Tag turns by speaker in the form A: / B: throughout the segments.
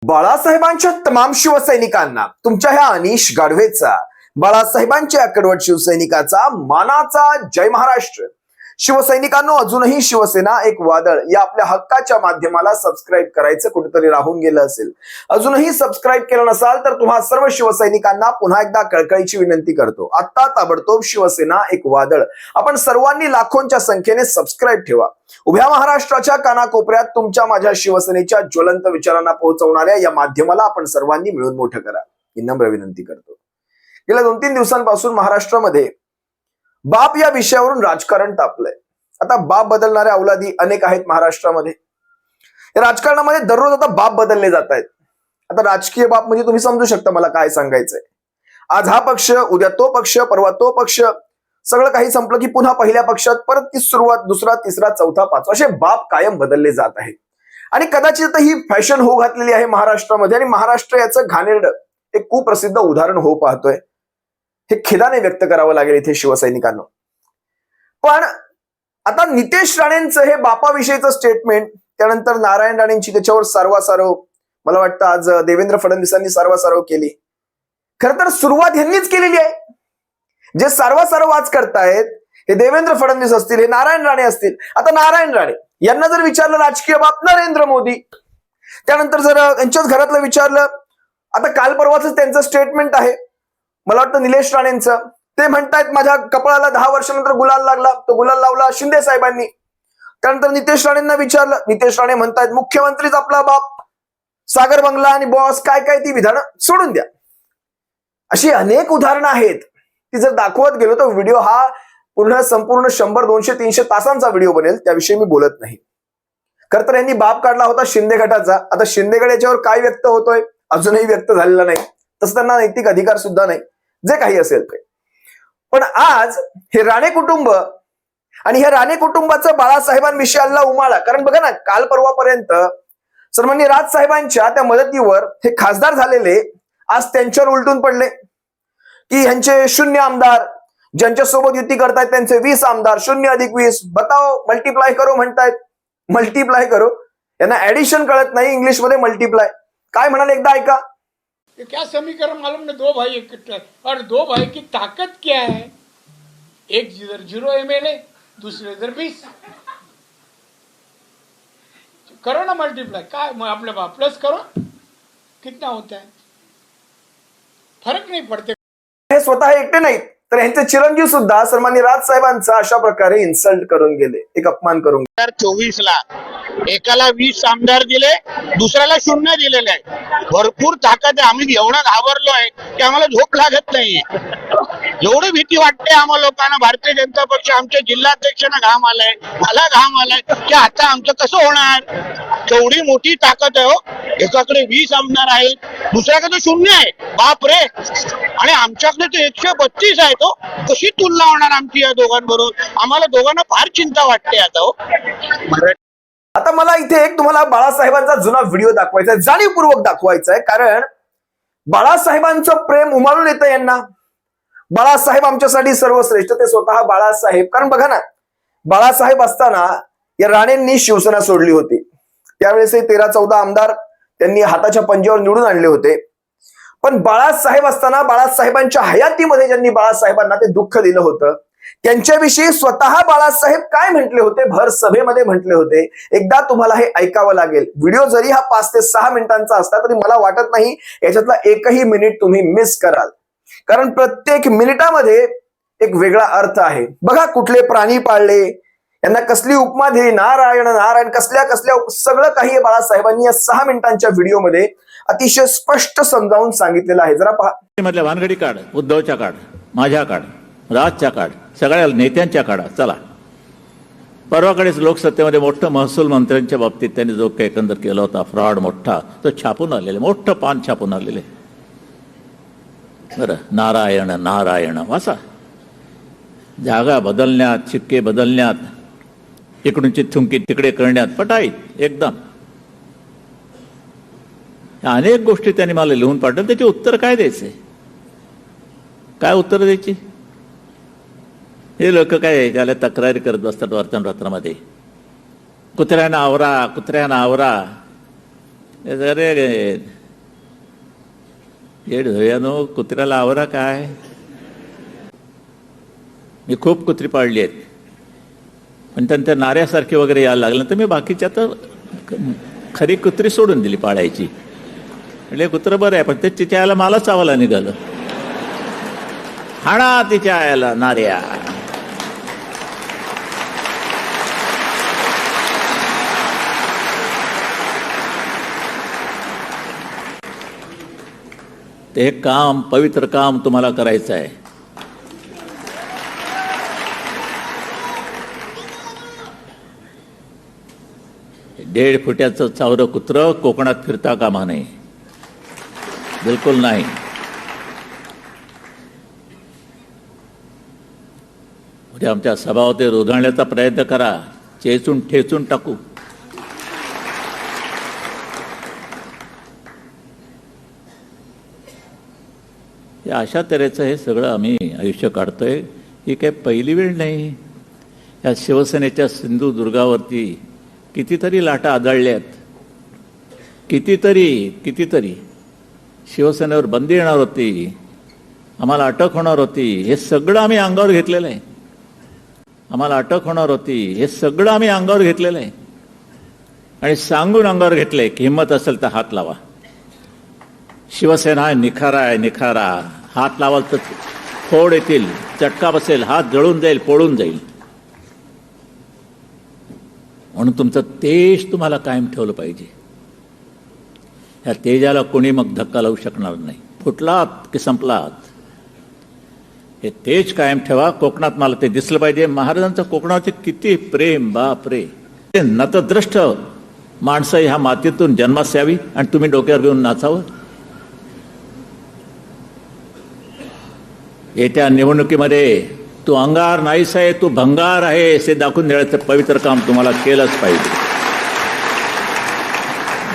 A: बाळासाहेबांच्या तमाम शिवसैनिकांना तुमच्या ह्या अनिश गाढवेचा, बाळासाहेबांच्या कडवट शिवसैनिकाचा मानाचा जय महाराष्ट्र. शिवसैनिकांनो, अजूनही शिवसेना एक वादळ या आपल्या हक्काच्या माध्यमाला सबस्क्राईब करायचं कुठेतरी राहून गेलं असेल. अजूनही सबस्क्राईब केलं नसाल तर तुम्हा सर्व शिवसैनिकांना पुन्हा एकदा कळकळीची विनंती करतो. आता ताबडतोब शिवसेना एक वादळ आपण सर्वांनी लाखोंच्या संख्येने सबस्क्राईब ठेवा. उभ्या महाराष्ट्राच्या कानाकोपऱ्यात तुमच्या माझ्या शिवसेनेच्या ज्वलंत विचारांना पोहोचवणाऱ्या या माध्यमाला आपण सर्वांनी मिळून मोठं करा ही नम्र विनंती करतो. गेल्या 2-3 दिवसांपासून महाराष्ट्रामध्ये बाप या विषयावरून राजकारण तापलंय. आता बाप बदलणाऱ्या अवलादी अनेक आहेत महाराष्ट्रामध्ये. या राजकारणामध्ये दररोज आता बाप बदलले जात आहेत. आता राजकीय बाप म्हणजे तुम्ही समजू शकता मला काय सांगायचंय. आज हा पक्ष, उद्या तो पक्ष, परवा तो पक्ष, सगळं काही संपलं की पुन्हा पहिल्या पक्षात परत ती सुरुवात, दुसरा, तिसरा, चौथा, पाचवा, असे बाप कायम बदलले जात आहेत. आणि कदाचित ही फॅशन होऊ घातलेली आहे महाराष्ट्रामध्ये. आणि महाराष्ट्र याचं घाणेरडं एक कुप्रसिद्ध उदाहरण हो पाहतोय. हे खेदाने व्यक्त करावं लागेल इथे शिवसैनिकांना. पण आता नितेश राणेंचं हे बापाविषयीचं स्टेटमेंट, त्यानंतर नारायण राणेंची त्याच्यावर सारवासारव, मला वाटतं आज देवेंद्र फडणवीसांनी सारवासारव केली. खरं तर सुरुवात ह्यांनीच केलेली आहे. जे सारवासारव आज करतायत हे देवेंद्र फडणवीस असतील, हे नारायण राणे असतील. आता नारायण राणे यांना जर विचारलं राजकीय बाप नरेंद्र मोदी, त्यानंतर जर त्यांच्याच घरातलं विचारलं, आता काल परवाच त्यांचं स्टेटमेंट आहे, मला वाटतं निलेश राणेंचं, ते म्हणतायत माझ्या कपाळाला 10 वर्षानंतर गुलाल लागला, तो गुलाल लावला शिंदे साहेबांनी. त्यानंतर नितेश राणेंना विचारलं, नितेश राणे म्हणतायत मुख्यमंत्रीच आपला बाप, सागर बंगला आणि बॉस, काय काय ती विधानं सोडून द्या. अशी अनेक उदाहरणं आहेत. ती जर दाखवत गेलो तर व्हिडिओ हा संपूर्ण 100, 200, 300 तासांचा व्हिडिओ बनेल. त्याविषयी मी बोलत नाही. खरं तर यांनी बाप काढला होता शिंदे गटाचा. आता शिंदे गट याच्यावर काय व्यक्त होतोय अजूनही व्यक्त झालेला नाही. तसं त्यांना नैतिक अधिकार सुद्धा नाही, जे काही असेल ते. पण आज हे राणे कुटुंब आणि ह्या राणे कुटुंबाचं बाळासाहेबांविषयी आलेला उमाळा, कारण बघा ना, काल परवापर्यंत सन्माननीय राजसाहेबांच्या त्या मदतीवर हे खासदार झालेले आज त्यांच्यावर उलटून पडले की ह्यांचे 0 आमदार, ज्यांच्या सोबत युती करतायत त्यांचे 20 आमदार, 0+20 बताओ, मल्टीप्लाय करो म्हणतायत. मल्टीप्लाय करो, यांना ऍडिशन कळत नाही, इंग्लिश मध्ये मल्टीप्लाय. काय म्हणाले एकदा ऐका.
B: क्या समीकरण मालूम नहीं, 2 भाई इकट्ठा, और 2 भाई की ताकत क्या है? एक इधर 0 MLA, दूसरे इधर 20. करो ना मल्टीप्लाई. काय आपले प्लस करो, कितना होता है, फर्क नहीं पड़ते.
A: हे स्वतः एकटे नाहीत तर यांचे चिरंजीव सुद्धा सन्माननीय राजसाहेबांचा अशा प्रकारे इन्सल्ट करून गेले, एक अपमान करून.
C: 2024ला एकाला 20 आमदार दिले, दुसऱ्याला 0 दिलेले आहे. भरपूर ताकद आहे. आम्ही एवढा घाबरलो आहे की आम्हाला झोप लागत नाहीये. एवढी भीती वाटते आम्हा लोकांना. भारतीय जनता पक्ष, आमच्या जिल्हाध्यक्षांना घाम आलाय, मला घाम आलाय की आता आमचं कसं होणार. केवढी मोठी ताकद आहे हो. एकाकडे 20 आमदार आहेत, दुसऱ्याकडे 0 आहे. बाप रे. आणि आमच्याकडे तर 132 आहे. तो कशी तुलना होणार आमची या दोघांबरोबर. आम्हाला दोघांना फार चिंता वाटते आता हो.
A: आता मला इथे एक तुम्हाला बाळासाहेबांचा जुना व्हिडिओ दाखवायचा आहे, जाणीवपूर्वक दाखवायचा आहे, कारण बाळासाहेबांचं प्रेम उमाळून येतं यांना. बाळासाहेब आमच्यासाठी सर्वश्रेष्ठ, ते स्वतः बाळासाहेब. कारण बघा ना, बाळासाहेब असताना या राणेंनी शिवसेना सोडली होती. त्यावेळेस 13-14 आमदार त्यांनी हाताच्या पंजावर निवडून आणले होते. पण बाळासाहेब असताना, बाळासाहेबांच्या हयातीमध्ये ज्यांनी बाळासाहेबांना ते दुःख दिलं होतं, त्यांच्याविषयी स्वतः बाळासाहेब काय म्हटले होते, भर सभेमध्ये म्हटले होते. एकदा तुम्हाला हे ऐकावं लागेल. व्हिडिओ जरी हा 5 ते 6 मिनिटांचा असला तरी मला वाटत नाही याच्यातला एकही मिनिट तुम्ही मिस कराल, कारण प्रत्येक मिनिटामध्ये एक वेगळा अर्थ आहे. बघा, कुठले प्राणी पाळले, यांना कसली उपमा दिली, नारायण नारायण, कसल्या कसल्या, सगळं काही बाळासाहेबांनी या 6 मिनिटांच्या व्हिडिओमध्ये अतिशय स्पष्ट समजावून सांगितलेलं आहे. जरा पहा.
D: मधल्या भानगडी काढ, उद्धवच्या काढ, माझ्या काढ, राजच्या काढ, सगळ्या नेत्यांच्या काढा. चला, परवाकडेच लोकसत्तेमध्ये मोठं महसूल मंत्र्यांच्या बाबतीत त्यांनी जो काही एकंदर केला होता फ्रॉड मोठा, तो छापून आलेले, मोठं पान छापून आलेले. बरं, नारायण नारायण वाचा. जागा बदलण्यात, शिक्के बदलण्यात, इकडूनची थुंकी तिकडे करण्यात पटाईत एकदम. अनेक गोष्टी त्यांनी मला लिहून पाठवल्या. त्याची उत्तर काय द्यायचे, काय उत्तर द्यायची. हे लोक काय त्याला तक्रारी करत बसतात वर्तमानपत्रामध्ये. कुत्र्यानं आवरा, कुत्र्यानं आवरा. अरे येड धुयानो, कुत्र्याला आवरा काय. मी खूप कुत्री पाळली आहेत, पण त्यांच्या नाऱ्यासारखी वगैरे यायला लागलं तर मी बाकीच्या तर खरी कुत्री सोडून दिली पाळायची. म्हणजे कुत्रं बरं आहे, पण ते तिच्या आयला मला चावायला निघालं. हाणा तिच्या आयला नाऱ्या. ते काम, पवित्र काम तुम्हाला करायचं आहे. दीड फुट्याचं चावरं कुत्रं कोकणात फिरता कामा नये, बिलकुल नाही. म्हणजे आमच्या सभावते रोधाण्याचा प्रयत्न करा, चेचून ठेचून टाकू. अशा तऱ्हेचं हे सगळं आम्ही आयुष्य काढतोय. ही काही पहिली वेळ नाही. या शिवसेनेच्या सिंधुदुर्गावरती कितीतरी लाटा आदळल्यात. कितीतरी शिवसेनेवर बंदी येणार होती, आम्हाला अटक होणार होती. हे सगळं आम्ही अंगावर घेतलेलं आहे. आम्हाला अटक होणार होती, हे सगळं आम्ही अंगावर घेतलेलं आहे. आणि सांगून अंगावर घेतलंय की हिंमत असेल तर हात लावा. शिवसेना निखारा आहे, निखारा. हात लावाल तर फोड येतील, चटका बसेल, हात जळून जाईल, पोळून जाईल. म्हणून तुमचं तेज तुम्हाला कायम ठेवलं पाहिजे. या तेजाला कोणी मग धक्का लावू शकणार नाही. फुटलात की संपलात. हे तेज कायम ठेवा. कोकणात मला ते दिसलं पाहिजे. महाराजांचं कोकणाचे किती प्रेम, बाप रे. नतद्रष्ट माणसं ह्या मातीतून जन्मास यावी आणि तुम्ही डोक्यावर घेऊन नाचावं. येत्या निवडणुकीमध्ये तू अंगार नाहीस आहे, तू भंगार आहे हे दाखवून देण्याचं पवित्र काम तुम्हाला केलंच पाहिजे.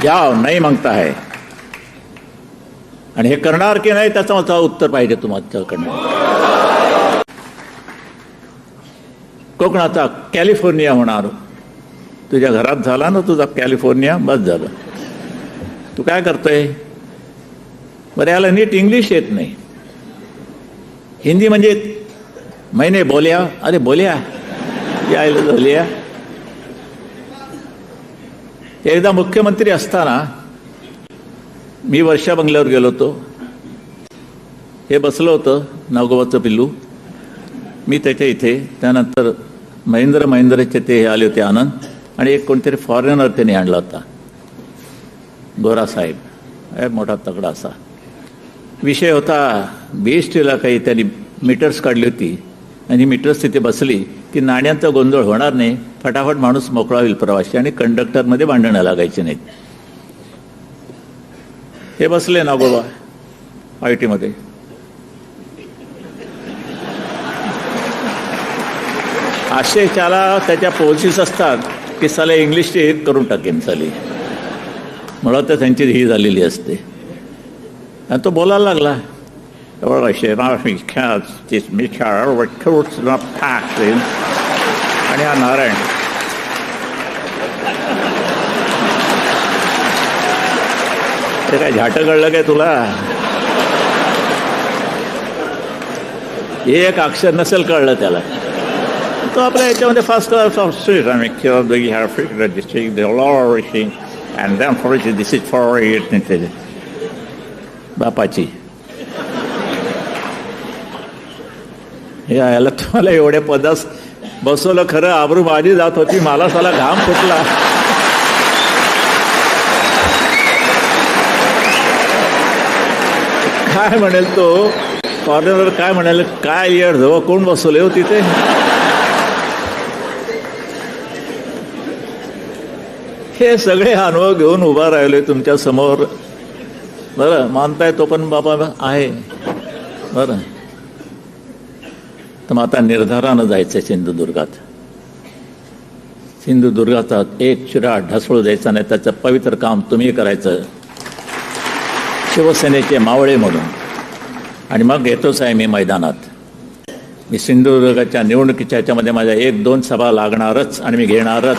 D: जाओ, नाही मागता है. आणि हे करणार की नाही त्याचं मला उत्तर पाहिजे तुमच्याकडनं. कोकणाचा कॅलिफोर्निया होणार. तुझ्या घरात झाला ना तुझा कॅलिफोर्निया, बस झालं. तू काय करतोय? बरं, याला नीट इंग्लिश येत नाही. हिंदी म्हणजे मैंने बोल्या, अरे बोल्या यायला बोल्या. एकदा मुख्यमंत्री असताना मी वर्षा बंगल्यावर गेलो होतो. हे बसलं होतं नागोबाचं पिल्लू, मी त्याच्या इथे. त्यानंतर महेंद्रचे ते आले होते आनंद, आणि एक कोणतरी फॉरेनर त्यांनी आणला होता, गोरा साहेब, मोठा तगडा असा. विषय होता BSTला काही त्यांनी मीटर्स काढली होती, आणि मीटर्स तिथे बसली की नाण्यांचा गोंधळ होणार नाही, फटाफट माणूस मोकळा होईल प्रवासी, आणि कंडक्टरमध्ये भांडणं लागायची नाहीत. हे बसले नागोबा IT मध्ये. असे त्याला त्याच्या पोलिसीस असतात की साला इंग्लिश करून टाकेन साली, मुळात तर त्यांची ही झालेली असते. आणि तो बोलायला लागला, आणि हा नारायण ते काय झाटं कळलं काय तुला? एक अक्षर नसेल कळलं त्याला. तो आपल्या याच्यामध्ये फर्स्ट क्लास ऑफ स्ट्रीट आणि and then for this is for बापाची. हे याला तुम्हाला एवढ्या पदास बसवलं, खरं आबरू माझी जात होती, मला साला घाम फुटला. काय म्हणेल तो फॉरेनर, काय म्हणाल, काय येड जवळ कोण बसवले हो तिथे? हे सगळे अनुभव घेऊन उभा राहिलोय तुमच्या समोर. बरं, मानताय तो पण बाबा आहे. बरं, तर मग आता निर्धारानं जायचं सिंधुदुर्गात. सिंधुदुर्गाचा एक शिरा ढासळू द्यायचा नाही. त्याचं पवित्र काम तुम्ही करायचं, शिवसेनेचे मावळे म्हणून. आणि मग येतोच आहे मी मैदानात. मी सिंधुदुर्गाच्या निवडणुकीच्या ह्याच्यामध्ये माझ्या 1-2 सभा लागणारच, आणि मी घेणारच.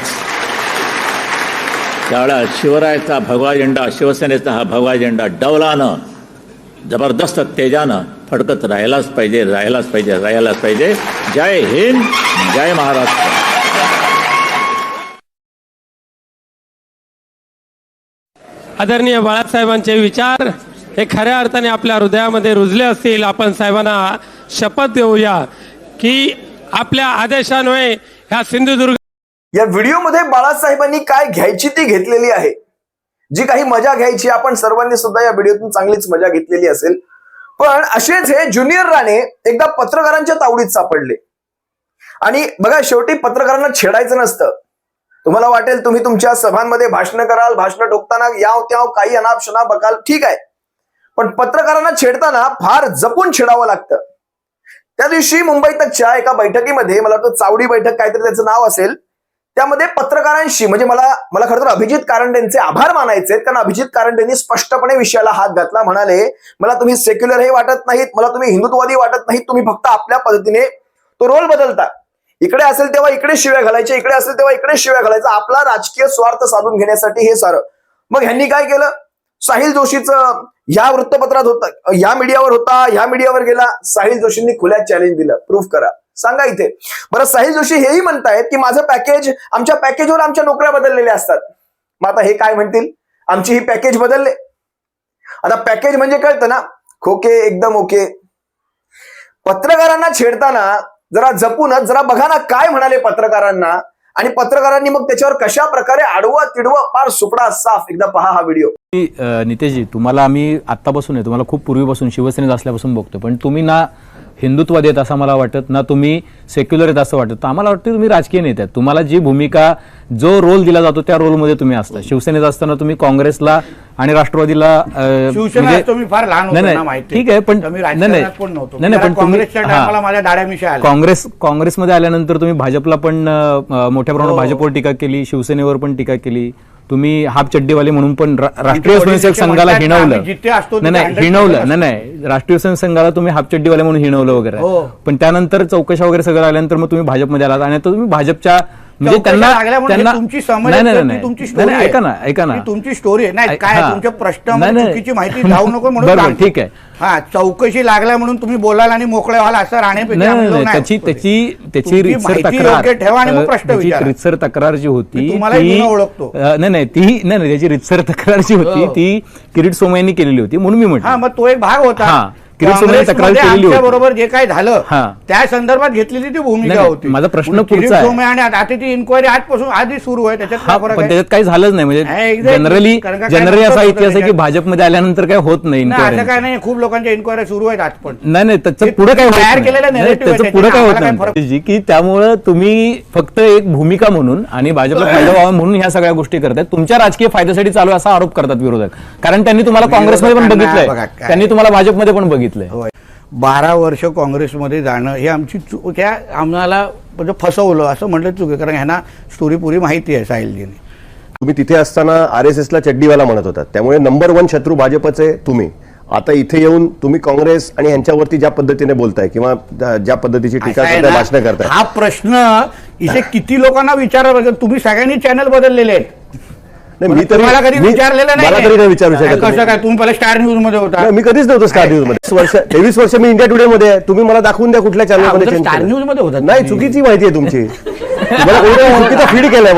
D: त्यावेळेला शिवरायाचा भगवा झेंडा, शिवसेनेचा हा भगवा झेंडा डौलानं, जबरदस्त तेजानं फडकत राहायलाच पाहिजे, राहायलाच पाहिजे, राहायलाच पाहिजे. जय हिंद, जय महाराष्ट्र.
E: आदरणीय बाळासाहेबांचे विचार हे खऱ्या अर्थाने आपल्या हृदयामध्ये रुजले असतील. आपण साहेबांना शपथ देऊया की आपल्या आदेशान्वये ह्या सिंधुदुर्ग
A: या व्हिडिओमध्ये बाळासाहेबांनी काय घ्यायची ती घेतलेली आहे. जी काही मजा घ्यायची आपण सर्वांनी सुद्धा या व्हिडिओतून चांगलीच मजा घेतलेली असेल. पण असेच हे ज्युनियर राणे एकदा पत्रकारांच्या तावडीत सापडले. आणि बघा, शेवटी पत्रकारांना छेडायचं नसतं. तुम्हाला वाटेल तुम्ही तुमच्या सभांमध्ये भाषण कराल, भाषण ठोकताना याव त्याव काही अनाप शनाप बकाल, ठीक आहे. पण पत्रकारांना छेडताना फार जपून छेडावं लागतं. त्या दिवशी मुंबई तकच्या एका बैठकीमध्ये, मला वाटतं चावडी बैठक काहीतरी त्याचं नाव असेल, त्यामध्ये पत्रकारांशी म्हणजे मला खरं तर अभिजित कारंडेंचे आभार मानायचे, कारण अभिजित कारंडेंनी स्पष्टपणे विषयाला हात घातला. म्हणाले, मला तुम्ही सेक्युलर हे वाटत नाहीत, मला तुम्ही हिंदुत्ववादी वाटत नाहीत, तुम्ही फक्त आपल्या पद्धतीने तो रोल बदलता. इकडे असेल तेव्हा इकडे शिव्या घालायचे, इकडे असेल तेव्हा इकडे शिव्या घालायचा, आपला राजकीय स्वार्थ साधून घेण्यासाठी हे सारं. मग ह्यांनी काय केलं, साहिल जोशीचं ह्या वृत्तपत्रात होतं, ह्या मीडियावर होता, ह्या मीडियावर गेला. साहिल जोशींनी खुल्या चॅलेंज दिलं, प्रूफ करा, सांगा इथे. बरं, साहिल जोशी हेही म्हणतायत की माझं पॅकेज, आमच्या पॅकेजवर आमच्या नोकऱ्या बदललेल्या असतात. मग आता हे काय म्हणतील, आमची ही पॅकेज बदलले. आता पॅकेज म्हणजे कळतं ना, खोके एकदम ओके. पत्रकारांना छेडताना जरा जपूनच, जरा बघा ना काय म्हणाले पत्रकारांना, आणि पत्रकारांनी मग त्याच्यावर कशा प्रकारे आडवा तिडवा पार सुपडा साफ. एकदा पहा हा व्हिडिओ.
F: नितेशजी, तुम्हाला आम्ही आत्तापासून आहे, तुम्हाला खूप पूर्वीपासून शिवसेनेत असल्यापासून बघतो, पण तुम्ही ना हिंदुत्ववादी आहेत असं मला वाटत, ना तुम्ही सेक्युलर आहेत असं वाटत. आम्हाला वाटतं तुम्ही राजकीय नेते आहेत. तुम्हाला जी भूमिका, जो रोल दिला जातो त्या रोलमध्ये तुम्ही असता. शिवसेनेत असताना तुम्ही काँग्रेसला आणि राष्ट्रवादीला
C: फार लहान होतो ना,
F: ठीक आहे, पण काँग्रेसमध्ये आल्यानंतर तुम्ही भाजपला पण मोठ्या प्रमाणात भाजपवर टीका केली, शिवसेनेवर पण टीका केली. तुम्ही हाफ चड्डीवाले म्हणून पण राष्ट्रीय स्वयंसेवक संघाला हिणवलं. नाही, राष्ट्रीय स्वयंसेवक संघाला तुम्ही हाफ चड्डीवाले म्हणून हिणवलं वगैरे. पण त्यानंतर चौकशा वगैरे सगळं आल्यानंतर मग तुम्ही भाजपमध्ये आलात, आणि आता तुम्ही भाजपच्या म्हणजे त्यांना
C: तुमची
F: ऐका ना
C: तुमची स्टोरी नाही काय, तुमचे प्रश्न चुकीची माहिती जाऊ नको म्हणून.
F: बरोबर, ठीक आहे.
C: हा, चौकशी लागल्या म्हणून तुम्ही बोलाल आणि मोकळे व्हाल असं राहण्यापेक्षा
F: त्याची रितसर तक्रार जी होती,
C: ओळखतो.
F: त्याची रितसर तक्रार जी होती ती किरीट सोमय्यांनी केलेली होती, म्हणून मी म्हटलं.
C: मग तो एक भाग होता. बरोबर जे काय झालं त्या संदर्भात घेतलेली ती भूमिका होती.
F: माझा प्रश्न पुढचा आहे,
C: आणि आता ती इन्क्वायरी आजपासून आधी सुरू आहे,
F: त्याच्यात काही झालंच नाही. म्हणजे जनरली असा इतिहास आहे की भाजपमध्ये आल्यानंतर काही होत नाही.
C: असं काय नाही, खूप लोकांच्या इन्क्वायरी सुरू आहेत आज पण.
F: नाही, त्याचं पुढे काय
C: तयार केलेलं
F: त्याचं पुढे काय होत नाही की त्यामुळं तुम्ही फक्त एक भूमिका म्हणून आणि भाजपला फायदा व्हावा म्हणून ह्या सगळ्या गोष्टी करतायत. तुमच्या राजकीय फायद्यासाठी चालू असा आरोप करतात विरोधक, कारण त्यांनी तुम्हाला काँग्रेसमध्ये पण बघितलंय, त्यांनी तुम्हाला भाजपमध्ये पण बघितलंय.
C: 12 वर्ष काँग्रेसमध्ये जाणं हे आमची त्या आम्हाला म्हणजे फसवलं असं म्हटलं चुकी, कारण ह्यांना स्टोरी पुरी माहिती आहे साहिलजीने.
G: तुम्ही तिथे असताना RSSला चड्डीवाला म्हणत होतात, त्यामुळे नंबर 1 शत्रू भाजपचे तुम्ही. आता इथे येऊन तुम्ही काँग्रेस आणि ह्यांच्यावरती ज्या पद्धतीने बोलताय किंवा ज्या पद्धतीची टीका करताय, भाषण करताय,
C: हा प्रश्न इथे किती लोकांना विचारायला, तुम्ही सगळ्यांनी चॅनल बदललेले आहेत.
G: मी तरी
C: मला कधी विचारलेलं नाही,
G: मला तरी नाही विचारू शकत.
C: कसं काय, तुम्ही पहिला स्टार न्यूज मध्ये होता?
G: मी कधीच नव्हतो स्टार न्यूज मध्ये. 23 वर्ष मी इंडिया टुडे मध्ये आहे. तुम्ही मला दाखवून द्या कुठल्या चॅनलमध्ये
C: स्टार न्यूज मध्ये होता.
G: नाही, चुकीची माहिती आहे तुमची. चुकीचा फीड केलाय.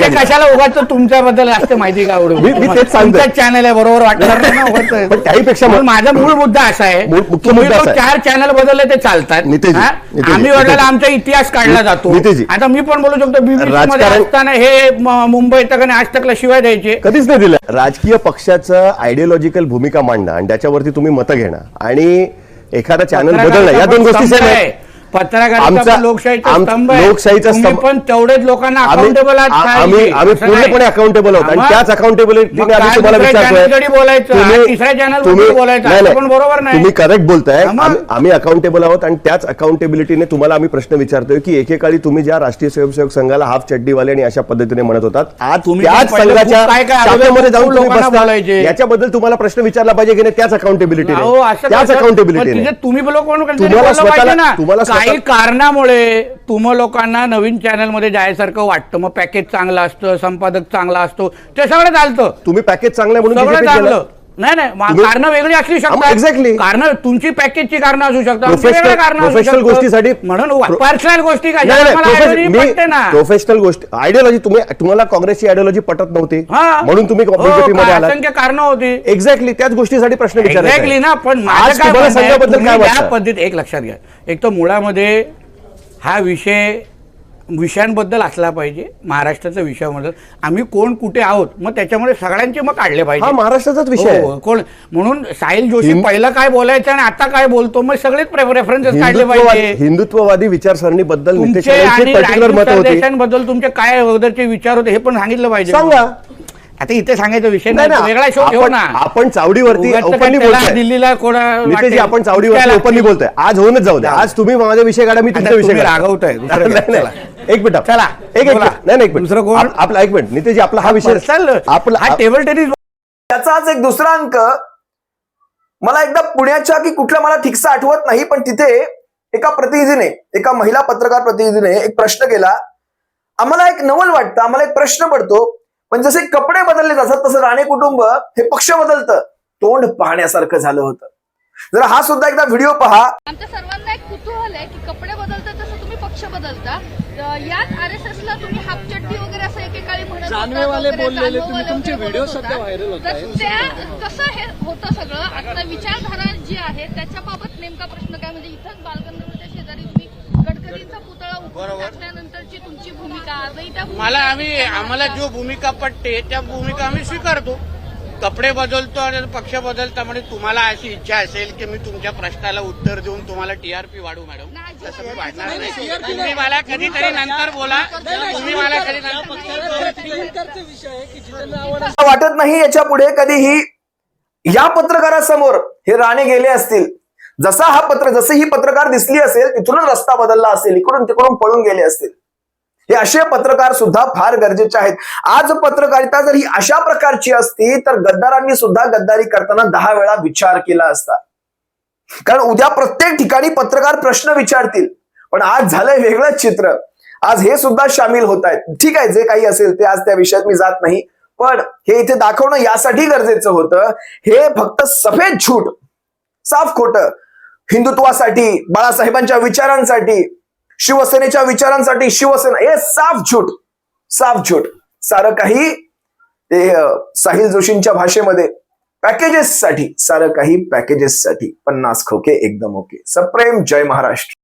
C: कशाला उगाच तुमच्याबद्दल असते माहिती का?
G: मी तेच सांगतो,
C: चॅनल आहे, बरोबर वाटणार.
G: पण त्याहीपेक्षा
C: माझा मूळ मुद्दा असा आहे,
G: मुख्य मुद्दा
C: 4 चॅनल बदलले ते चालतात. आम्ही वडिलांना आमचा इतिहास काढला जातो. आता मी पण बोलू शकतो, BBC मध्ये असताना हे मुंबई तक आणि आज तकला शिवाय द्यायचे,
G: कधीच नाही दिलं. राजकीय पक्षाचं आयडिओलॉजिकल भूमिका मांडणं आणि त्याच्यावरती तुम्ही मतं घेणं आणि एखादा चॅनल बदलणं, या 2 गोष्टी सेम आहेत.
C: पत्रकारिता लोकशाहीचा स्तंभ, पण तेवढेच लोकांना अकाउंटेबल
G: आम्ही पूर्णपणे अकाउंटेबल आहोत आणि त्याच अकाउंटेबिलिटीने आम्ही तुम्हाला विचारतोय. तुम्ही करेक्ट बोलताय, आम्ही अकाउंटेबल आहोत आणि त्याच अकाउंटेबिलिटीने तुम्हाला आम्ही प्रश्न विचारतोय की एकेकाळी तुम्ही ज्या राष्ट्रीय स्वयंसेवक संघाला हाफ चड्डीवाले आणि अशा पद्धतीने म्हणत होतात, आज त्याच संघाच्या शाखेमध्ये जाऊन तुम्ही बसता, याच्याबद्दल तुम्हाला प्रश्न विचारला पाहिजे की नाही, त्याच अकाउंटेबिलिटीने. तुम्हाला
H: काही कारणामुळे तुम्हा लोकांना नवीन चॅनलमध्ये जायसारखं वाटतं, मग पॅकेज चांगलं असतं, संपादक चांगला असतो, ते सगळं चालतं.
G: तुम्ही पॅकेज चांगलं म्हणून
H: सगळं
G: BJP त गेला.
H: चांगलं नाही कारण वेगळी असू शकतात.
G: एक्झॅक्टली
H: कारण तुमची पॅकेजची कारण असू शकतात,
G: प्रोफेशनल गोष्टीसाठी
H: म्हणून पर्सनल गोष्टी काय ना.
G: प्रोफेशनल गोष्टी आयडियोलॉजी तुम्हाला काँग्रेसची आयडियोलॉजी पटत नव्हती म्हणून तुम्ही बीजेपी मध्ये आलात.
H: असंख्य कारण होती.
G: एक्झॅक्टली त्याच गोष्टीसाठी प्रश्न
H: एक्झॅक्टली ना. पण माझं काय म्हणणं आहे, तुम्ही या पद्धतीत एक लक्षात घ्या, एक तर मुळामध्ये हा विषयांबद्दल असला पाहिजे, महाराष्ट्राच्या विषयाबद्दल आम्ही कोण कुठे आहोत, मग त्याच्यामध्ये सगळ्यांचे मग काढले पाहिजे.
G: हा महाराष्ट्राचाच विषय आहे.
H: कोण म्हणून साहिल जोशी पहिलं काय बोलायचं आणि आता काय बोलतो, मग सगळेच रेफरन्सेस काढले पाहिजे.
G: हिंदुत्ववादी विचारसरणीबद्दल
H: तुमचे आणि देशांबद्दल तुमचे काय अगोदरचे विचार होते हे पण सांगितलं पाहिजे.
G: सांगा.
H: आता इथे सांगायचा विषय नाही, वेगळा शो ठेवू ना.
G: आपण चावडीवरती ओपनली बोलतोय
H: दिल्लीला
G: नितेशजी, आपण चावडीवरती ओपनली बोलतोय. आज होऊनच जाऊ द्या. आज तुम्ही माझा विषय काढा, मी तुमचा विषय
H: रागवताय.
G: एक मिनिट चला एक मिनिट दुसरं कोण आपला एक मिनिट नितेशजी, आपला हा विषय
H: आपला टेबल टेनिस.
A: त्याचाच एक दुसरा अंक मला एकदा पुण्याच्या की कुठल्या मला ठीकसा आठवत नाही, पण तिथे एका महिला पत्रकार प्रतिनिधीने एक प्रश्न केला. आम्हाला एक नवल वाटतं, आम्हाला एक प्रश्न पडतो, पण जसे कपडे बदलले जातात तसं राणे कुटुंब हे पक्ष बदलतं, तोंड पाहण्यासारखं झालं होतं. जरा हा सुद्धा एकदा व्हिडिओ पहा.
I: आमच्या सर्वांना एक कुतूहल आहे की कपडे बदलतात तसं तुम्ही पक्ष बदलता. याच RSS ला तुम्ही हाफ चड्डी वगैरे असं एकेकाळी म्हणत
J: जानवेवाले बोललेले तुम्ही, तुमचे व्हिडिओ सध्या व्हायरल होत आहेत.
I: कसं हे होतं सगळं, आता विचारधारा जी आहे त्याच्याबाबत नेमका प्रश्न काय, म्हणजे इथंच बालगंधर्वच्या शेजारी तुम्ही गडकरींचा पुतळा उभं टाकल्यानंतरची तुमची भूमिका आजही त्या
C: आम्हाला जो भूमिका पटते त्या भूमिका आम्ही स्वीकारतो. कपडे बदलतो आणि पक्ष बदलता म्हणजे तुम्हाला अशी इच्छा असेल की मी तुमच्या प्रश्नाला उत्तर देऊन तुम्हाला TRP वाढू मॅडम, तसं मी वाढणार नाही. तुम्ही मला कधीतरी नंतर बोला, तुम्ही मला कधी
A: वाटत नाही याच्या पुढे कधीही या पत्रकारासमोर हे राणे गेले असतील. जसे ही पत्रकार दिसली असेल तिथूनच रस्ता बदलला असेल, इकडून तिकडून पळून गेले असतील. हे असे पत्रकार सुद्धा फार गरजेचे आहेत. आज पत्रकारिता जर ही अशा प्रकारची असती तर गद्दारांनी सुद्धा गद्दारी करताना 10 वेळा विचार केला असता. कारण उद्या प्रत्येक ठिकाणी पत्रकार प्रश्न विचारतील, पण आज झालंय वेगळंच चित्र. आज हे सुद्धा सामील होत आहेत. ठीक आहे, जे काही असेल ते आज त्या विषयात मी जात नाही, पण हे इथे दाखवणं यासाठी गरजेचं होतं. हे फक्त सफेद झूट, साफ खोटं, हिंदुत्वासाठी, बाळासाहेबांच्या विचारांसाठी, शिवसेनेच्या विचारांसाठी, शिवसेना, हे साफ झूट सारं काही ते साहिल जोशींच्या भाषेमध्ये पॅकेजेस साठी, सारं काही पॅकेजेस साठी. 50 खोके एकदम ओके. सप्रेम जय महाराष्ट्र.